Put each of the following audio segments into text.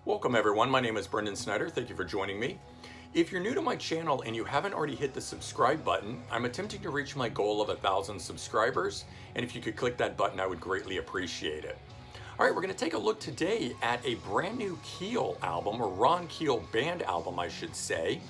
Welcome everyone, my name is Brendan Snyder. Thank you for joining me. If you're new to my channel and you haven't already hit the subscribe button, I'm attempting to reach my goal of 1,000 subscribers, and if you could click that button, I would greatly appreciate it. All right, we're going to take a look today at a brand new Keel album, or Ron Keel Band album, I should say.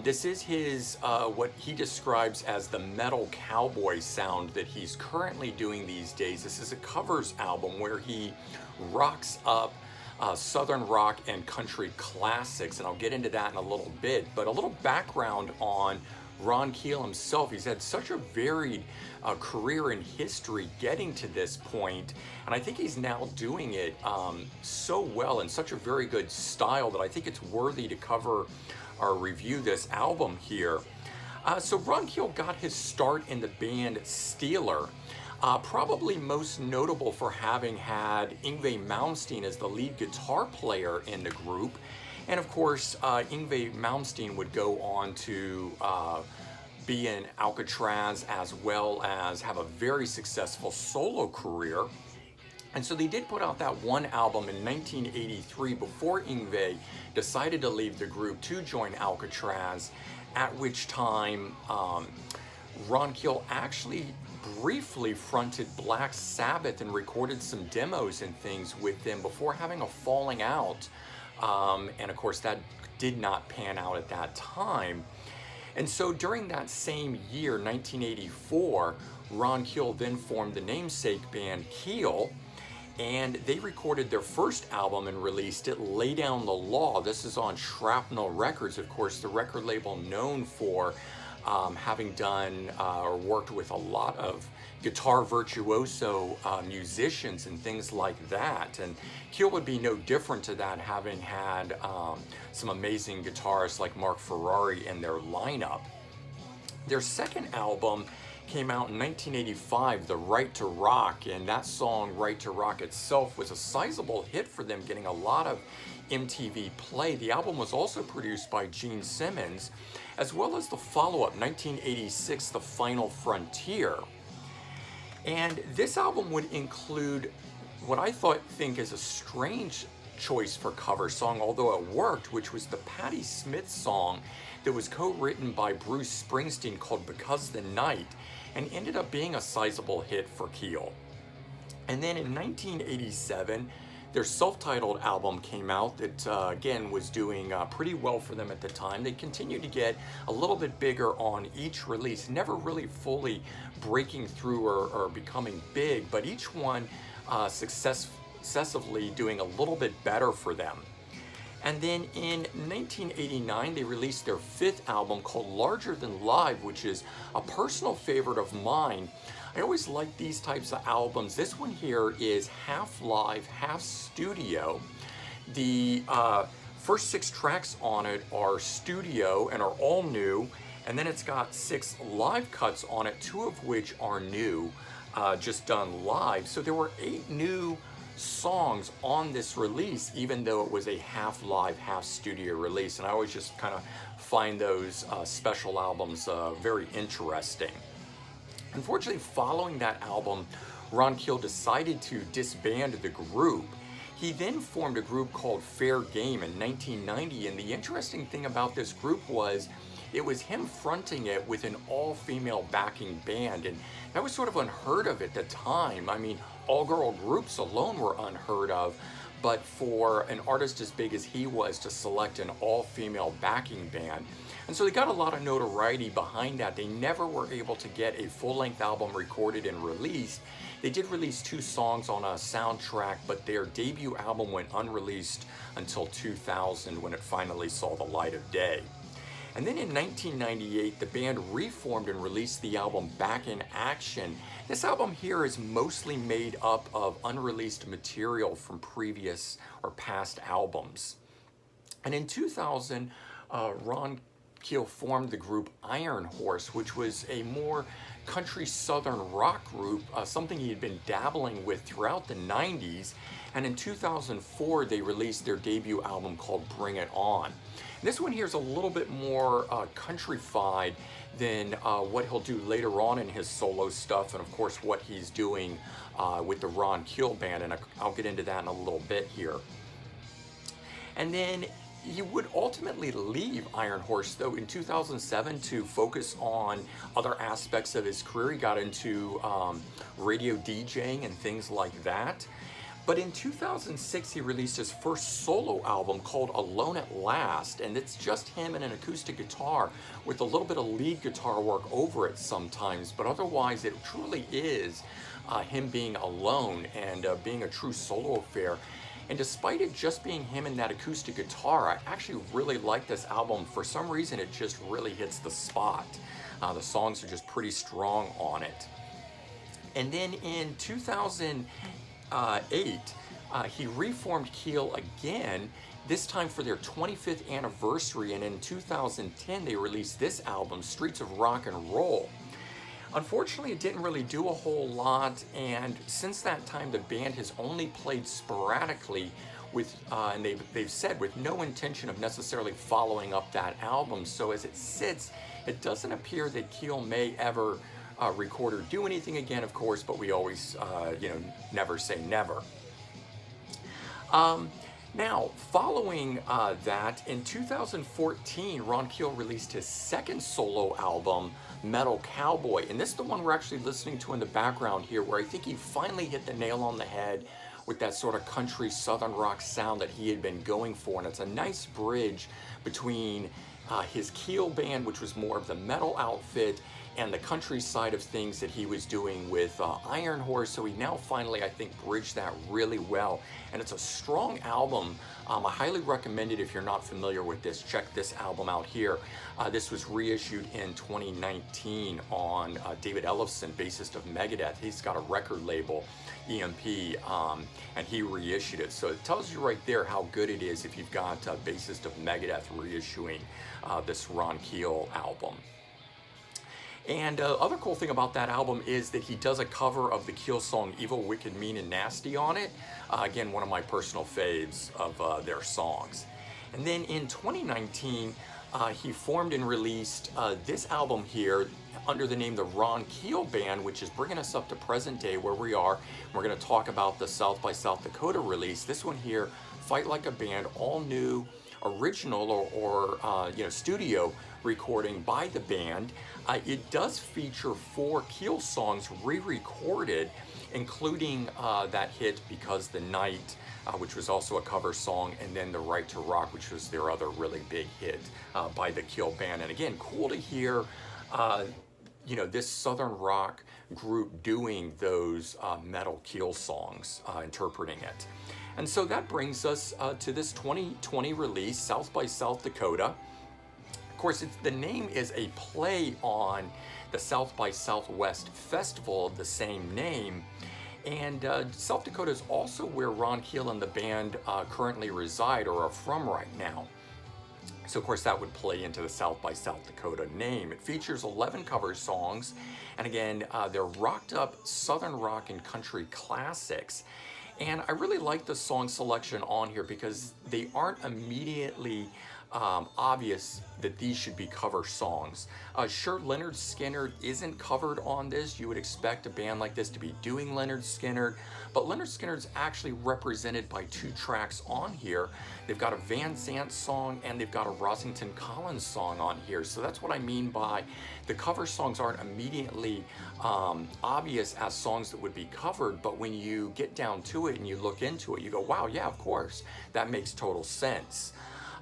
This is his, what he describes as the metal cowboy sound that he's currently doing these days. This is a covers album where he rocks up Southern rock and country classics, and I'll get into that in a little bit. But a little background on Ron Keel himself. He's had such a varied career and history getting to this point, and I think he's now doing it so well in such a very good style that I think it's worthy to cover or review this album here. So Ron Keel got his start in the band Steeler. Probably most notable for having had Yngwie Malmsteen as the lead guitar player in the group. And of course, Yngwie Malmsteen would go on to be in Alcatraz as well as have a very successful solo career. And so they did put out that one album in 1983 before Yngwie decided to leave the group to join Alcatraz, at which time Ron Keel actually briefly fronted Black Sabbath and recorded some demos and things with them before having a falling out. And of course that did not pan out at that time. And so during that same year, 1984, Ron Keel then formed the namesake band Keel, and they recorded their first album and released it, Lay Down the Law. This is on Shrapnel Records, of course, the record label known for having done or worked with a lot of guitar virtuoso musicians and things like that. And Keel would be no different to that, having had some amazing guitarists like Mark Ferrari in their lineup. Their second album came out in 1985, The Right to Rock, and that song, Right to Rock itself, was a sizable hit for them, getting a lot of MTV play. The album was also produced by Gene Simmons, as well as the follow-up, 1986, The Final Frontier. And this album would include what I think is a strange choice for cover song, although it worked, which was the Patti Smith song that was co-written by Bruce Springsteen called Because the Night, and ended up being a sizable hit for Keel. And then in 1987, their self-titled album came out that, again, was doing pretty well for them at the time. They continued to get a little bit bigger on each release, never really fully breaking through or becoming big, but each one successively doing a little bit better for them. And then in 1989, they released their fifth album called Larger Than Live, which is a personal favorite of mine. I always like these types of albums. This one here is half live, half studio. The first 6 tracks on it are studio and are all new, and then it's got 6 live cuts on it, 2 of which are new, just done live. So there were 8 new songs on this release, even though it was a half live, half studio release. And I always just kind of find those special albums very interesting. Unfortunately, following that album, Ron Keel decided to disband the group. He then formed a group called Fair Game in 1990, and the interesting thing about this group was it was him fronting it with an all-female backing band, and that was sort of unheard of at the time. I mean, all-girl groups alone were unheard of, but for an artist as big as he was to select an all-female backing band. And so they got a lot of notoriety behind that. They never were able to get a full-length album recorded and released. They did release 2 songs on a soundtrack, but their debut album went unreleased until 2000, when it finally saw the light of day. And then in 1998, the band reformed and released the album Back in Action. This album here is mostly made up of unreleased material from previous or past albums. And in 2000, Ron Keel formed the group Iron Horse, which was a more country southern rock group, something he had been dabbling with throughout the 90s. And in 2004, they released their debut album called Bring It On. This one here is a little bit more countryfied than what he'll do later on in his solo stuff, and of course what he's doing with the Ron Keel Band, and I'll get into that in a little bit here. And then he would ultimately leave Iron Horse, though, in 2007 to focus on other aspects of his career. He got into radio DJing and things like that. But in 2006, he released his first solo album called Alone at Last, and it's just him and an acoustic guitar with a little bit of lead guitar work over it sometimes, but otherwise it truly is him being alone and being a true solo affair. And despite it just being him and that acoustic guitar, I actually really like this album. For some reason, it just really hits the spot. The songs are just pretty strong on it. And then in 2008, he reformed Keel again, this time for their 25th anniversary, and in 2010 they released this album, Streets of Rock and Roll. Unfortunately, it didn't really do a whole lot, and since that time the band has only played sporadically with, and they've said, with no intention of necessarily following up that album. So as it sits, it doesn't appear that Keel may ever record or do anything again, of course, but we always, never say never. Now, following that, in 2014, Ron Keel released his second solo album, Metal Cowboy, and this is the one we're actually listening to in the background here, where I think he finally hit the nail on the head with that sort of country southern rock sound that he had been going for, and it's a nice bridge between his Keel Band, which was more of the metal outfit, and the country side of things that he was doing with Iron Horse. So he now finally, I think, bridged that really well. And it's a strong album. I highly recommend it if you're not familiar with this. Check this album out here. This was reissued in 2019 on David Ellefson, bassist of Megadeth. He's got a record label, EMP, and he reissued it. So it tells you right there how good it is if you've got a bassist of Megadeth reissuing this Ron Keel album. And other cool thing about that album is that he does a cover of the Keel song Evil, Wicked, Mean, and Nasty on it. Again, one of my personal faves of their songs. And then in 2019, he formed and released this album here under the name the Ron Keel Band, which is bringing us up to present day where we are. We're going to talk about the South by South Dakota release. This one here, Fight Like a Band, all new, original or studio recording by the band. It does feature 4 Keel songs re-recorded, including that hit Because the Night, which was also a cover song, and then The Right to Rock, which was their other really big hit by the Keel Band. And again, cool to hear this southern rock group doing those metal Keel songs, interpreting it. And so that brings us to this 2020 release, South by South Dakota. Of course, the name is a play on the South by Southwest festival of the same name. And South Dakota is also where Ron Keel and the band currently reside or are from right now. So, of course, that would play into the South by South Dakota name. It features 11 cover songs. And again, they're rocked up Southern rock and country classics. And I really like the song selection on here because they aren't immediately obvious that these should be cover songs. Sure, Lynyrd Skynyrd isn't covered on this. You would expect a band like this to be doing Lynyrd Skynyrd, but Lynyrd Skynyrd's actually represented by 2 tracks on here. They've got a Van Zandt song and they've got a Rosington Collins song on here. So that's what I mean by the cover songs aren't immediately obvious as songs that would be covered, but when you get down to it and you look into it, you go, wow, yeah, of course, that makes total sense.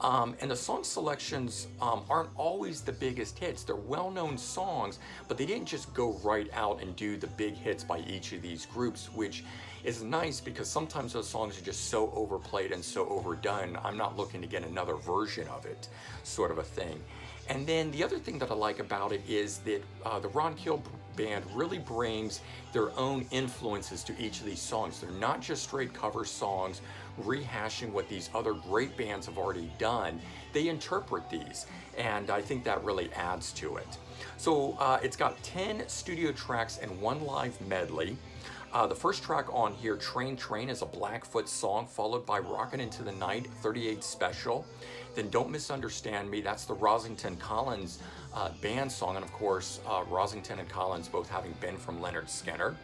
And the song selections aren't always the biggest hits. They're well-known songs, but they didn't just go right out and do the big hits by each of these groups, which is nice because sometimes those songs are just so overplayed and so overdone, I'm not looking to get another version of it, sort of a thing. And then the other thing that I like about it is that the Ron Keel Band really brings their own influences to each of these songs. They're not just straight cover songs rehashing what these other great bands have already done. They interpret these, and I think that really adds to it. So it's got 10 studio tracks and 1 live medley. The first track on here, Train Train, is a Blackfoot song, followed by Rockin' Into the Night, 38 Special. Then Don't Misunderstand Me, that's the Rosington Collins band song, and of course, Rosington and Collins both having been from Lynyrd Skynyrd.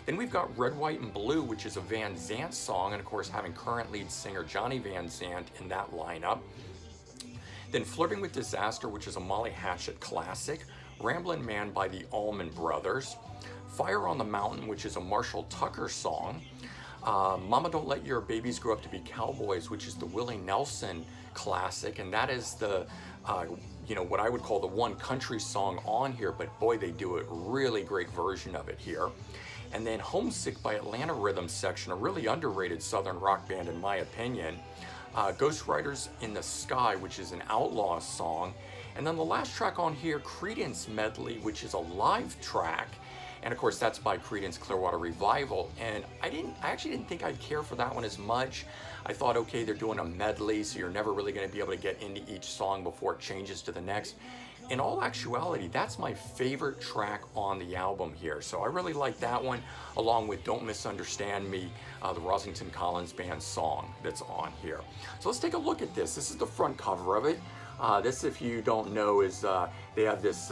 Then we've got Red, White, and Blue, which is a Van Zandt song, and of course having current lead singer Johnny Van Zandt in that lineup. Then Flirting with Disaster, which is a Molly Hatchet classic. Ramblin' Man by the Allman Brothers. Fire on the Mountain, which is a Marshall Tucker song. Mama Don't Let Your Babies Grow Up to Be Cowboys, which is the Willie Nelson classic, and that is the what I would call the one country song on here, but boy, they do a really great version of it here. And then Homesick by Atlanta Rhythm Section, a really underrated Southern rock band in my opinion. Ghost Riders in the Sky, which is an Outlaw song. And then the last track on here, Creedence Medley, which is a live track. And of course, that's by Creedence Clearwater Revival. And I actually didn't think I'd care for that one as much. I thought, okay, they're doing a medley, so you're never really going to be able to get into each song before it changes to the next. In all actuality, that's my favorite track on the album here. So I really like that one, along with Don't Misunderstand Me, the Rosington Collins Band song that's on here. So let's take a look at this. This is the front cover of it. This, if you don't know, is they have this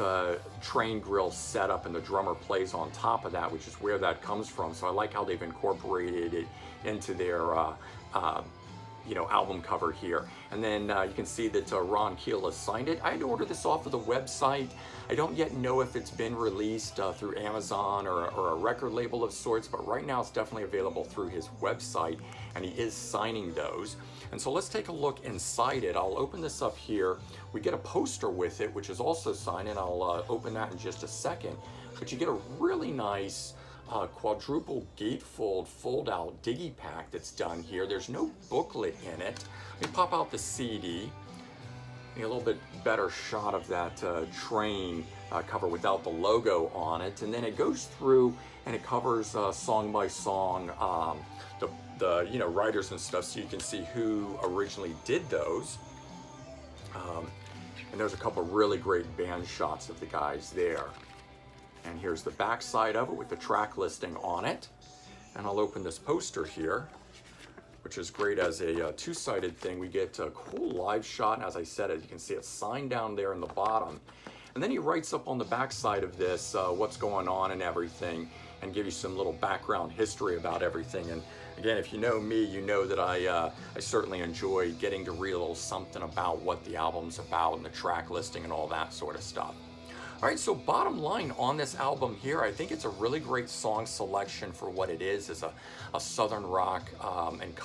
train grill set up and the drummer plays on top of that, which is where that comes from. So I like how they've incorporated it into their album cover here. And then you can see that Ron Keel has signed it. I had to order this off of the website. I don't yet know if it's been released through Amazon or a record label of sorts, but right now it's definitely available through his website, and he is signing those. And so let's take a look inside it. I'll open this up here. We get a poster with it, which is also signed, and I'll open that in just a second. But you get a really nice quadruple gatefold fold-out diggy pack that's done here. There's no booklet in it. Let me pop out the CD. Get a little bit better shot of that train cover without the logo on it. And then it goes through and it covers song by song the writers and stuff, so you can see who originally did those. And there's a couple really great band shots of the guys there. And here's the back side of it with the track listing on it. And I'll open this poster here, which is great as a two-sided thing. We get a cool live shot, and as I said, as you can see, it's signed down there in the bottom. And then he writes up on the back side of this what's going on and everything, and give you some little background history about everything. And again, if you know me, you know that I certainly enjoy getting to read a little something about what the album's about and the track listing and all that sort of stuff. All right, so bottom line on this album here, I think it's a really great song selection for what it is as a Southern rock and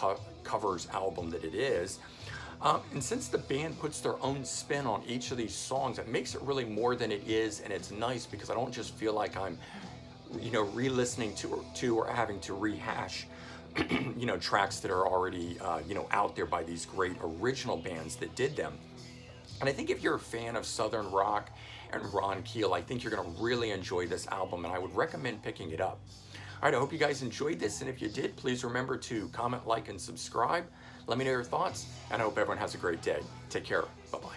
covers album that it is. And since the band puts their own spin on each of these songs, it makes it really more than it is, and it's nice because I don't just feel like I'm re-listening to or having to rehash tracks that are already out there by these great original bands that did them. And I think if you're a fan of Southern rock and Ron Keel, I think you're going to really enjoy this album, and I would recommend picking it up. All right, I hope you guys enjoyed this, and if you did, please remember to comment, like, and subscribe. Let me know your thoughts, and I hope everyone has a great day. Take care. Bye-bye.